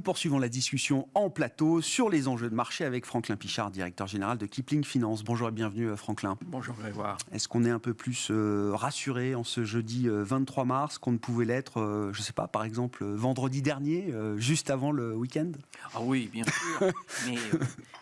poursuivons la discussion en plateau sur les enjeux de marché avec Franklin Pichard, directeur général de Kipling Finance. Bonjour et bienvenue Franklin. Bonjour Grégoire. Est-ce qu'on est un peu plus rassuré en ce jeudi 23 mars qu'on ne pouvait l'être, je ne sais pas, par exemple vendredi dernier, juste avant le week-end ? Ah oui, bien sûr. Mais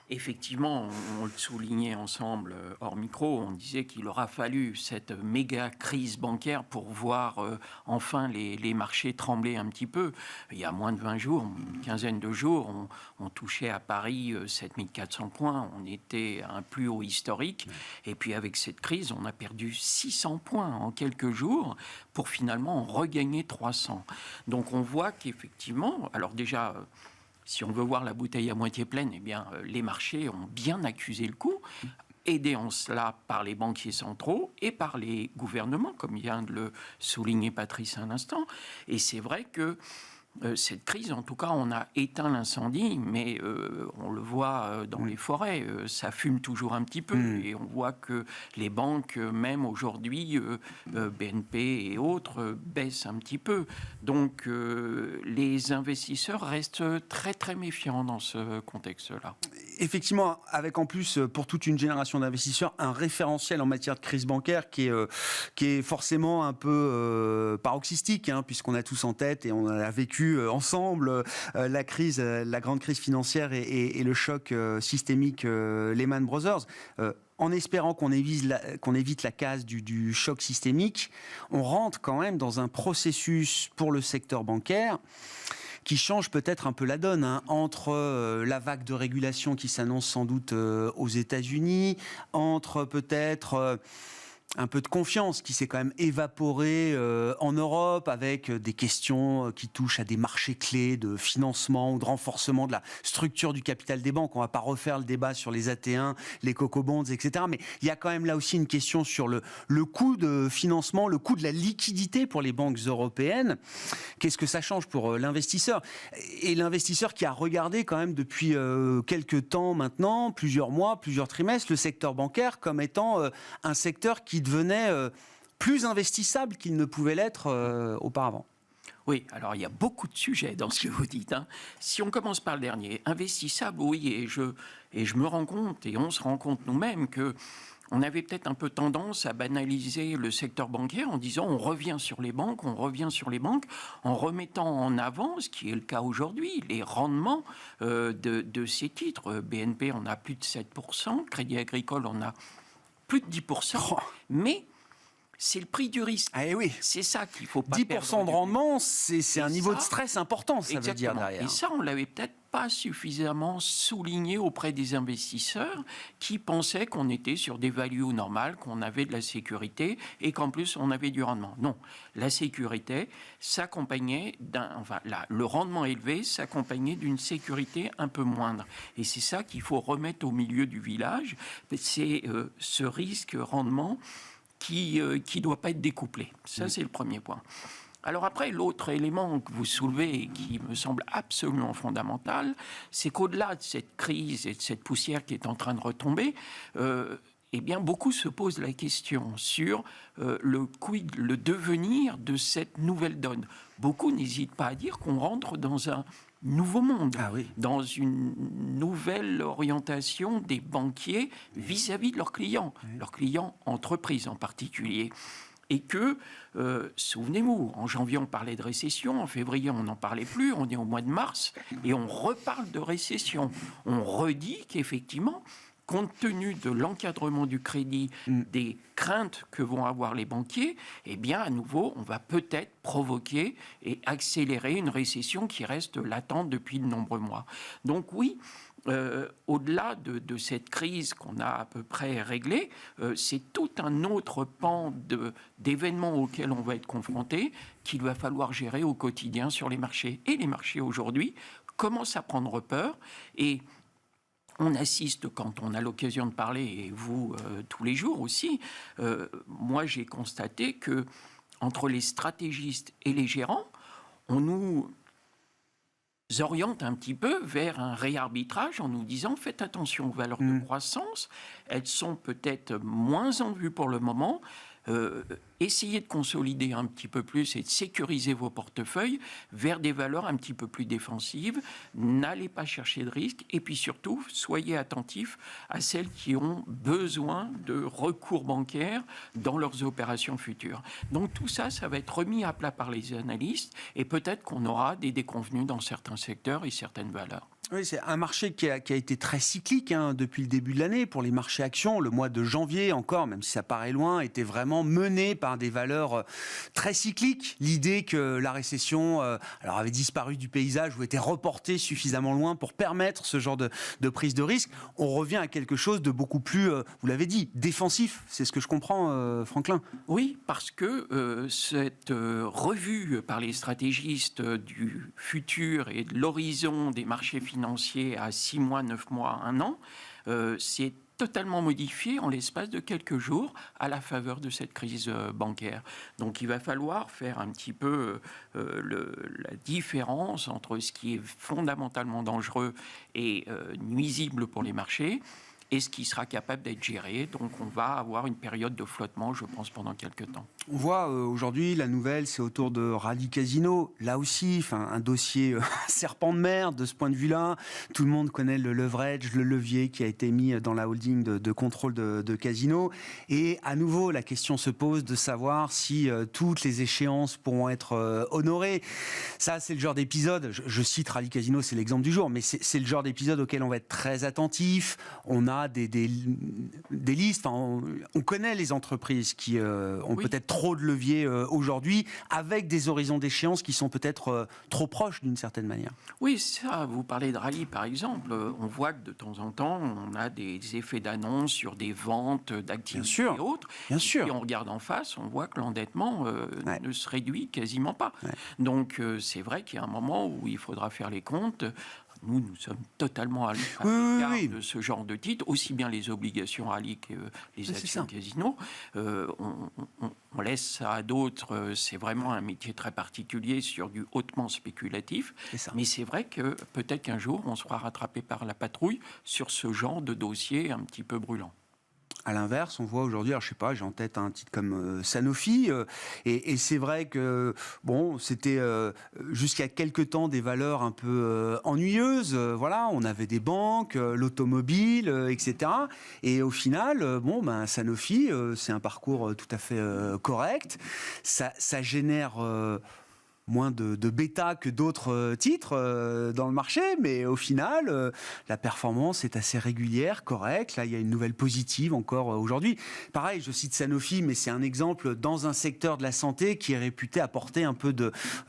effectivement, on le soulignait ensemble hors micro, on disait qu'il aura fallu cette méga crise bancaire pour voir enfin les marchés trembler un petit peu. Il y a moins de 20 jours, une quinzaine de jours, on touchait à Paris 7400 points, on était à un plus haut historique. Et puis avec cette crise, on a perdu 600 points en quelques jours pour finalement regagner 300. Donc on voit qu'effectivement, alors déjà, si on veut voir la bouteille à moitié pleine, eh bien les marchés ont bien accusé le coup, aidés en cela par les banquiers centraux et par les gouvernements, comme vient de le souligner Patrice un instant. Et c'est vrai que cette crise, en tout cas, on a éteint l'incendie, mais on le voit dans les forêts, ça fume toujours un petit peu. Et on voit que les banques, même aujourd'hui, BNP et autres, baissent un petit peu. Donc, les investisseurs restent très, très méfiants dans ce contexte-là. Effectivement, avec en plus, pour toute une génération d'investisseurs, un référentiel en matière de crise bancaire qui est forcément un peu paroxystique, hein, puisqu'on a tous en tête et on a vécu ensemble la grande crise financière et le choc systémique Lehman Brothers. En espérant qu'on évite la case du choc systémique, on rentre quand même dans un processus pour le secteur bancaire qui change peut-être un peu la donne, hein, entre la vague de régulation qui s'annonce sans doute aux États-Unis, entre peut-être un peu de confiance qui s'est quand même évaporée en Europe avec des questions qui touchent à des marchés clés de financement ou de renforcement de la structure du capital des banques. On ne va pas refaire le débat sur les AT1, les coco bonds, etc. Mais il y a quand même là aussi une question sur le coût de financement, le coût de la liquidité pour les banques européennes. Qu'est-ce que ça change pour l'investisseur ? Et l'investisseur qui a regardé quand même depuis quelques temps maintenant, plusieurs mois, plusieurs trimestres, le secteur bancaire comme étant un secteur qui devenait plus investissable qu'il ne pouvait l'être auparavant. Oui, alors il y a beaucoup de sujets dans ce que vous dites, hein. Si on commence par le dernier, investissable, oui, et je me rends compte, et on se rend compte nous-mêmes que on avait peut-être un peu tendance à banaliser le secteur bancaire en disant on revient sur les banques, en remettant en avant, ce qui est le cas aujourd'hui, les rendements de ces titres. BNP, on a plus de 7%, Crédit Agricole, on a plus de 10%, mais c'est le prix du risque. Ah oui. C'est ça qu'il faut pas 10% perdre de rendement, c'est un niveau de stress important, ça veut dire derrière. Et ça, on l'avait peut-être pas suffisamment souligné auprès des investisseurs qui pensaient qu'on était sur des values normales, qu'on avait de la sécurité et qu'en plus on avait du rendement. Non, la sécurité s'accompagnait le rendement élevé s'accompagnait d'une sécurité un peu moindre. Et c'est ça qu'il faut remettre au milieu du village, c'est ce risque-rendement qui ne doit pas être découplé. Ça, c'est le premier point. Alors après, l'autre élément que vous soulevez et qui me semble absolument fondamental, c'est qu'au-delà de cette crise et de cette poussière qui est en train de retomber, eh bien, beaucoup se posent la question sur le devenir de cette nouvelle donne. Beaucoup n'hésitent pas à dire qu'on rentre dans un nouveau monde, dans une nouvelle orientation des banquiers vis-à-vis de leurs clients entreprises en particulier. Et que, souvenez-vous, en janvier on parlait de récession, en février on n'en parlait plus, on est au mois de mars et on reparle de récession. On redit qu'effectivement, compte tenu de l'encadrement du crédit, des craintes que vont avoir les banquiers, eh bien, à nouveau, on va peut-être provoquer et accélérer une récession qui reste latente depuis de nombreux mois. Donc oui, au-delà de cette crise qu'on a à peu près réglée, c'est tout un autre pan d'événements auxquels on va être confronté qu'il va falloir gérer au quotidien sur les marchés. Et les marchés aujourd'hui commencent à prendre peur et on assiste, quand on a l'occasion de parler, et vous, tous les jours aussi, moi j'ai constaté que entre les stratégistes et les gérants, on nous oriente un petit peu vers un réarbitrage en nous disant faites attention aux valeurs de croissance, elles sont peut-être moins en vue pour le moment, essayez de consolider un petit peu plus et de sécuriser vos portefeuilles vers des valeurs un petit peu plus défensives. N'allez pas chercher de risques et puis surtout, soyez attentifs à celles qui ont besoin de recours bancaires dans leurs opérations futures. Donc tout ça, ça va être remis à plat par les analystes et peut-être qu'on aura des déconvenues dans certains secteurs et certaines valeurs. Oui, c'est un marché qui a été très cyclique depuis le début de l'année. Pour les marchés actions, le mois de janvier encore, même si ça paraît loin, était vraiment mené par des valeurs très cycliques. L'idée que la récession avait disparu du paysage ou était reportée suffisamment loin pour permettre ce genre de prise de risque. On revient à quelque chose de beaucoup plus, vous l'avez dit, défensif. C'est ce que je comprends, Franklin. Oui, parce que cette revue par les stratégistes du futur et de l'horizon des marchés financiers à 6 mois, 9 mois, 1 an, c'est totalement modifié en l'espace de quelques jours à la faveur de cette crise bancaire. Donc il va falloir faire un petit peu la différence entre ce qui est fondamentalement dangereux et nuisible pour les marchés et ce qui sera capable d'être géré. Donc on va avoir une période de flottement, je pense, pendant quelques temps. On voit aujourd'hui, la nouvelle, c'est autour de Rallye Casino. Là aussi, un dossier serpent de mer de ce point de vue-là. Tout le monde connaît le leverage, le levier qui a été mis dans la holding de contrôle de Casino. Et à nouveau, la question se pose de savoir si toutes les échéances pourront être honorées. Ça, c'est le genre d'épisode, je cite Rallye Casino, c'est l'exemple du jour, mais c'est le genre d'épisode auquel on va être très attentif. On a des listes, on connaît les entreprises qui ont peut-être trop de leviers aujourd'hui, avec des horizons d'échéance qui sont peut-être trop proches d'une certaine manière. Oui, ça, vous parlez de rallye par exemple, on voit que de temps en temps, on a des effets d'annonce sur des ventes d'actifs et autres. Bien sûr. Si on regarde en face, on voit que l'endettement ne se réduit quasiment pas. Ouais. Donc c'est vrai qu'il y a un moment où il faudra faire les comptes. Nous sommes totalement à l'écart de ce genre de titres, aussi bien les obligations rallye que les actions casino. On laisse ça à d'autres. C'est vraiment un métier très particulier sur du hautement spéculatif. Mais c'est vrai que peut-être qu'un jour, on sera rattrapé par la patrouille sur ce genre de dossier un petit peu brûlant. À l'inverse, on voit aujourd'hui, alors je sais pas, j'ai en tête un titre comme Sanofi, et c'est vrai que c'était jusqu'à quelque temps des valeurs un peu ennuyeuses. Voilà, on avait des banques, l'automobile, etc. Et au final, Sanofi, c'est un parcours tout à fait correct. Ça génère moins de bêta que d'autres titres dans le marché, mais au final, la performance est assez régulière, correcte. Là, il y a une nouvelle positive encore aujourd'hui. Pareil, je cite Sanofi, mais c'est un exemple dans un secteur de la santé qui est réputé apporter un peu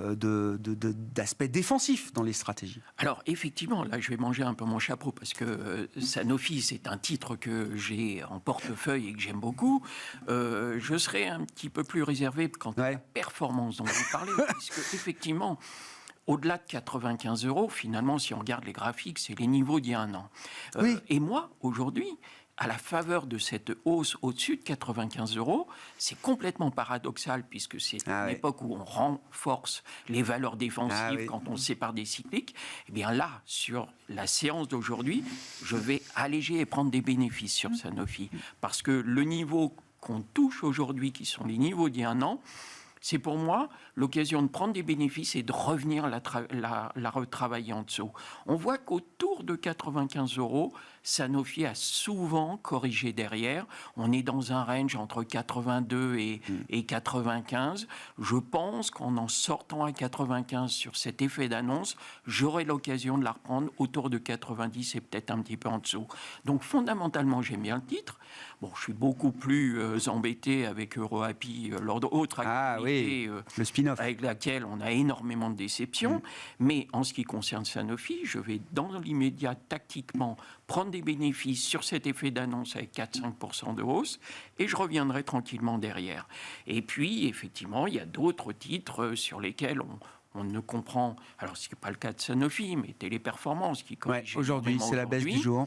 d'aspect défensif dans les stratégies. Alors, effectivement, là, je vais manger un peu mon chapeau parce que Sanofi, c'est un titre que j'ai en portefeuille et que j'aime beaucoup. Je serai un petit peu plus réservé quant à la performance dont vous parlez, puisque effectivement, au-delà de 95 €, finalement, si on regarde les graphiques, c'est les niveaux d'il y a un an. Et moi, aujourd'hui, à la faveur de cette hausse au-dessus de 95 €, c'est complètement paradoxal puisque c'est une époque où on renforce les valeurs défensives quand on se sépare des cycliques. Et bien là, sur la séance d'aujourd'hui, je vais alléger et prendre des bénéfices sur Sanofi parce que le niveau qu'on touche aujourd'hui, qui sont les niveaux d'il y a un an, c'est pour moi l'occasion de prendre des bénéfices et de revenir la retravailler en dessous. On voit qu'autour de 95 €, Sanofi a souvent corrigé derrière. On est dans un range entre 82 et 95. Je pense qu'en sortant à 95 sur cet effet d'annonce, j'aurai l'occasion de la reprendre autour de 90 et peut-être un petit peu en dessous. Donc fondamentalement, j'aime bien le titre. Bon, je suis beaucoup plus embêté avec EuroAPI, leur autre activité le spin-off avec laquelle on a énormément de déceptions. Mais en ce qui concerne Sanofi, je vais dans l'immédiat tactiquement prendre des bénéfices sur cet effet d'annonce avec 4-5% de hausse et je reviendrai tranquillement derrière. Et puis, effectivement, il y a d'autres titres sur lesquels on ne comprend... Alors, ce n'est pas le cas de Sanofi, mais Téléperformance qui corrige aujourd'hui, c'est la baisse du jour.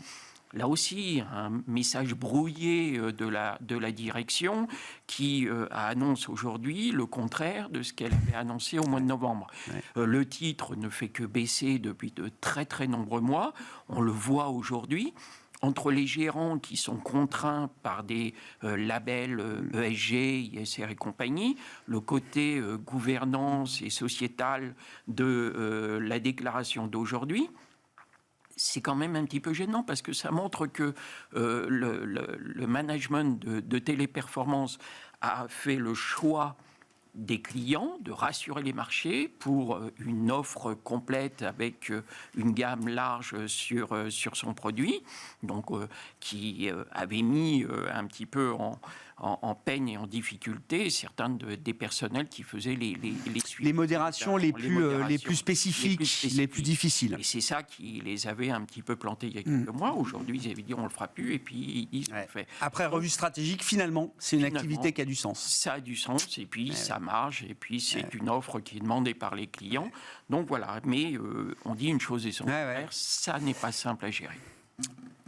Là aussi, un message brouillé de la direction qui annonce aujourd'hui le contraire de ce qu'elle avait annoncé au mois de novembre. Le titre ne fait que baisser depuis de très très nombreux mois. On le voit aujourd'hui. entre les gérants qui sont contraints par des labels ESG, ISR et compagnie, le côté gouvernance et sociétal de la déclaration d'aujourd'hui, c'est quand même un petit peu gênant parce que ça montre que le management de Téléperformance a fait le choix des clients, de rassurer les marchés pour une offre complète avec une gamme large sur son produit, donc qui avait mis un petit peu en peine et en difficulté certains des personnels qui faisaient les suivis. Les modérations les plus spécifiques, les plus difficiles. Et c'est ça qui les avait un petit peu plantés il y a quelques mois. Aujourd'hui, ils avaient dit on le fera plus et puis ils ont fait. Après revue stratégique, finalement, c'est une activité qui a du sens. Ça a du sens et puis ça marche et puis c'est une offre qui est demandée par les clients. Donc voilà, mais on dit une chose et son contraire, ça n'est pas simple à gérer.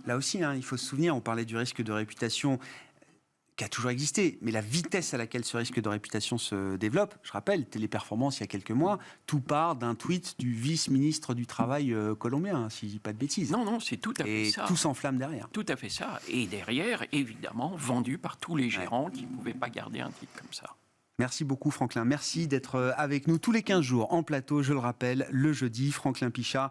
Là aussi, il faut se souvenir, on parlait du risque de réputation qui a toujours existé, mais la vitesse à laquelle ce risque de réputation se développe, je rappelle, Téléperformance, il y a quelques mois, tout part d'un tweet du vice-ministre du Travail colombien, si je ne dis pas de bêtises. Non, c'est tout à fait ça. Et tout s'enflamme derrière. Tout à fait ça. Et derrière, évidemment, vendu par tous les gérants qui ne pouvaient pas garder un titre comme ça. Merci beaucoup Franklin, merci d'être avec nous tous les 15 jours en plateau, je le rappelle, le jeudi. Franklin Pichat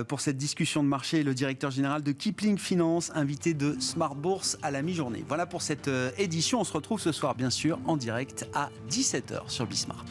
pour cette discussion de marché, le directeur général de Kipling Finance, invité de Smart Bourse à la mi-journée. Voilà pour cette édition, on se retrouve ce soir bien sûr en direct à 17h sur Bismart.